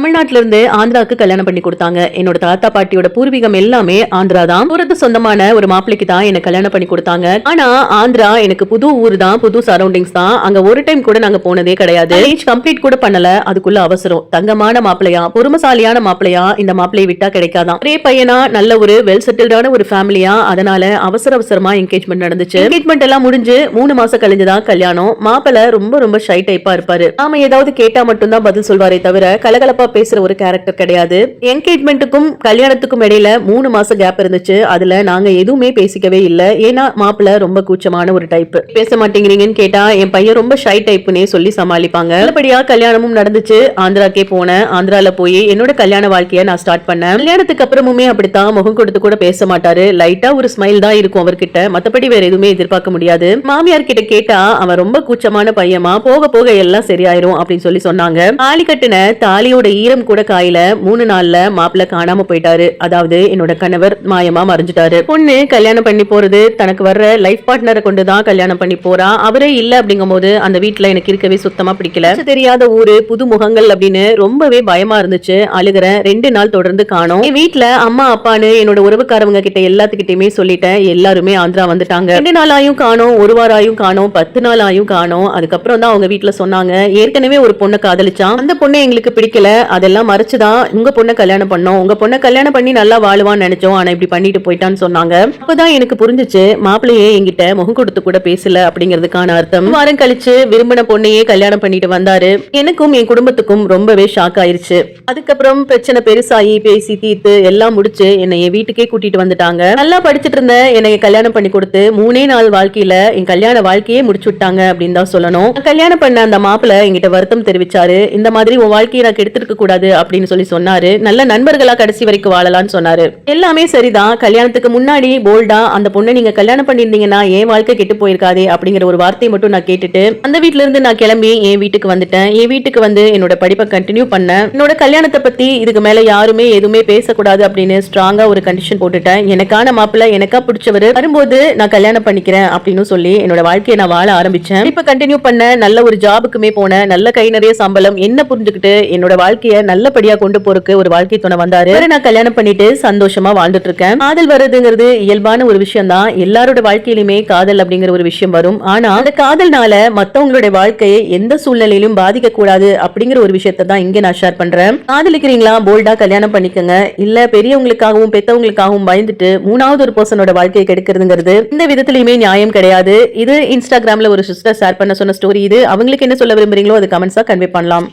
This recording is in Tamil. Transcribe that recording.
தமிழ்நாட்டுல இருந்து ஆந்திராக்கு கல்யாணம் பண்ணி கொடுத்தாங்க. என்னோட தாத்தா பாட்டியோட பூர்வீகம் எல்லாமே ஆந்திரா தான். தூரத்து சொந்தமான ஒரு மாப்பிளைக்கு தான் என்ன கல்யாணம் பண்ணி கொடுத்தாங்க. ஆனா ஆந்திரா எனக்கு புது ஊர் தான், புது சரௌண்டிங்ஸ் தான். அங்க ஒரு டைம் கூட நாங்க போனதே கிடையாது. ஏஜ் கம்ப்ளீட் கூட பண்ணல, அதுக்குள்ள அவசரம். தங்கமான மாப்பிளையா, பொறுமசாலியான மாப்பிளையா, இந்த மாப்பிளையை விட்டா கிடைக்காதான். ஒரே பையனா, நல்ல ஒரு வெல் செட்டில்டான ஒரு ஃபேமிலியா, அதனால அவசரமா என்கேஜ்மெண்ட் நடந்துச்சு. என்கேஜ்மெண்ட் எல்லாம் முடிஞ்சு 3 மாசம் கழிஞ்சுதான் கல்யாணம். மாப்பிளை ரொம்ப ஷை டைப்பா இருப்பாரு. நாம ஏதாவது கேட்டா மட்டும் தான் பதில் சொல்வாரே தவிர கலகலப்பா பேசுற ஒரு கேரக்டர் கிடையாது. என்கேஜ்மெண்ட்டுக்கும் கல்யாணத்துக்கும் இடையில 3 மாசம் கேப் இருந்துச்சு. அதுல நாங்க எதுவுமே பேசிக்கவே இல்ல. ஏன்னா மாப்பிள ரொம்ப கூச்சமான ஒரு டைப். பேச மாட்டேங்கிறீங்கன்னு கேட்டா என் பையன் ரொம்ப ஷை டைப்னே சொல்லி சமாளிப்பாங்க. நல்லபடியா கல்யாணமும் நடந்துச்சு. ஆந்திராக்கே போனேன். ஆந்திரால போய் என்னோட கல்யாண வாழ்க்கைய நான் ஸ்டார்ட் பண்ணேன். கல்யாணத்துக்கு அப்புறமுமே அப்படித்தான், முகம் கொடுத்து கூட பேச மாட்டாரு. லைட்டா ஒரு ஸ்மைல் தான் இருக்கும் அவர்கிட்ட. மத்தபடி வேற எதுவுமே எதிர்பார்க்க முடியாது. மாமியார் கிட்ட கேட்டா அவன் ரொம்ப கூச்சமான பையமா, போக போக எல்லாம் சரியாயிரும் அப்படின்னு சொல்லி சொன்னாங்க. தாலி கட்டின தாலியோட ஈரம் கூட காயில 3 நாள்ல மாப்பிள்ள காணாம போயிட்டாரு. அதாவது என்னோட கணவர் மாயமா மறைஞ்சிட்டாரு. பொண்ணு கல்யாணம் பண்ணி போறது தனக்கு வர்ற லைஃப் பார்ட்னரை கொண்டுதான் கல்யாணம் பண்ணி போறா. அவரே இல்ல அப்படிங்கும் போது அந்த வீட்டுல எனக்கு இருக்கவே சுத்தமா பிடிக்கல. தெரியாத ஊரு, புது முகங்கள் அப்படின்னு ரொம்பவே பயமா இருந்துச்சு. அழுகிற 2 நாள் தொடர்ந்து காணோம். என் வீட்டுல அம்மா அப்பான்னு என்னோட உறவுக்காரவங்க கிட்ட எல்லாத்துக்கிட்டயுமே சொல்லிட்டேன். எல்லாருமே ஆந்திரா வந்துட்டாங்க. 2 நாள் ஆயும் காணோம், 1 வாரம் ஆயும் காணோம், 10 நாள் ஆயும் காணோம். அதுக்கப்புறம் தான் அவங்க வீட்டுல சொன்னாங்க, ஏற்கனவே ஒரு பொண்ணை காதலிச்சான், அந்த பொண்ணை எங்களுக்கு பிடிக்கல, அதெல்லாம் மறைச்சுதான் உங்க பொண்ணை கல்யாணம் பண்ணோம், உங்க பொண்ணை கல்யாணம் பண்ணி நல்லா வாழுவான்னு நினைச்சோம், ஆனா இப்படி பண்ணிட்டு போயிட்டான்னு சொன்னாங்க. அப்பதான் எனக்கு புரிஞ்சுச்சு, மாப்பிள்ளையே என்கிட்ட முகம் கொடுத்து கூட பேசல அப்படிங்கிறதுக்கான அர்த்தம். வாரம் கழிச்சு விரும்பின பொண்ணையே கல்யாணம் பண்ணிட்டு வந்தாரு. எனக்கும் என் குடும்பத்துக்கும் ரொம்பவே ஷாக் ஆயிருச்சு. அதுக்கப்புறம் பிரச்சனை பெருசாகி பேசி தீர்த்து எல்லாம் முடிச்சு என்னை என் வீட்டுக்கே கூட்டிட்டு வந்துட்டாங்க. நல்லா படிச்சுட்டு இருந்த என்னை கல்யாணம் பண்ணி கொடுத்து 3 நாள் வாழ்க்கையில என் கல்யாண வாழ்க்கையே முடிச்சு விட்டாங்க அப்படின்னு தான் சொல்லணும். கல்யாணம் பண்ண அந்த மாப்பிள்ளை என்கிட்ட வருத்தம் தெரிவிச்சாரு. இந்த மாதிரி உன் வாழ்க்கையை நான் கெடுத்திருக்க கூடாது அப்படின்னு சொல்லி சொன்னாரு. நல்ல நண்பர்களா கடைசி வரைக்கும் வாழலாம்னு சொன்னாரு. எல்லாமே சரிதான். கல்யாணத்துக்கு முன்னாடி போல்டா அந்த பொண்ணை நீங்க கல்யாணம் பண்ணிருந்தீங்கன்னா என் வாழ்க்கை கெட்டு போயிருக்காதே அப்படிங்கிற ஒரு வார்த்தையை மட்டும் நான் கேட்டுட்டு அந்த வீட்டுல இருந்து நான் கிளம்பி என் வீட்டுக்கு வந்துட்டேன். என் வீட்டுக்கு வந்து என்னோட படிப்பை கண்டினியூ பண்ணேன். என்னோட கல்யாணத்தை பத்தி இதுக்கு மேல யாருமே எதுவுமே பேசக்கூடாது அப்படின்னு ஸ்ட்ராங்கா ஒரு கண்டிஷன் போட்டுட்டேன். எனக்கான மாப்பிள்ளை, எனக்கா பிடிச்சவர் வரும்போது நான் கல்யாணம் பண்ணிக்கிறேன் அப்படின்னு சொல்லி என்னோட வாழ்க்கையை நான் வாழ ஆரம்பிச்சேன். இப்ப கண்டினியூ பண்ண, நல்ல ஒரு ஜாபுக்குமே போன, நல்ல கை நிறைய சம்பளம், என்ன புரிஞ்சுக்கிட்டு என்னோட வாழ்க்கைய நல்லபடியா கொண்டு போறதுக்கு ஒரு வாழ்க்கை துணை வந்தாரு. நான் கல்யாணம் பண்ணிட்டு சந்தோஷமா வாழ்ந்துட்டு இருக்கேன். காதல் வருதுங்கிறது இயல்பான ஒரு விஷயம் தான். எல்லாரோட வாழ்க்கையிலுமே காதல் அப்படிங்கிற ஒரு விஷயம் வரும். ஆனா அந்த காதல்னால மத்தவங்களுடைய வாழ்க்கையை எந்த சூழ்நிலையிலும் பாதிக்க கூடாது அப்படிங்கிற ஒரு விஷயத்தை தான் இங்க நான் ஷேர் பண்றேன். காதலிக்கிறீங்களா, போல்டா கல்யாணம் பண்ணிக்கங்க. இல்ல பெரியவங்களுக்காகவும் பெத்தவங்களுக்காகவும் பயந்துட்டு 3வது ஒரு பர்சனோட வாழ்க்கையை கெடுக்கிறதுங்கிறது இந்த விதத்திலயுமே நியாயம் கிடையாது. இது இன்ஸ்டாகிராம்ல ஒரு சிஸ்டர் ஷேர் பண்ண சொன்ன ஸ்டோரி. இது அவங்களுக்கு என்ன சொல்ல விரும்புறீங்களோ அது கமெண்ட்ஸா கன்வே பண்ணலாம்.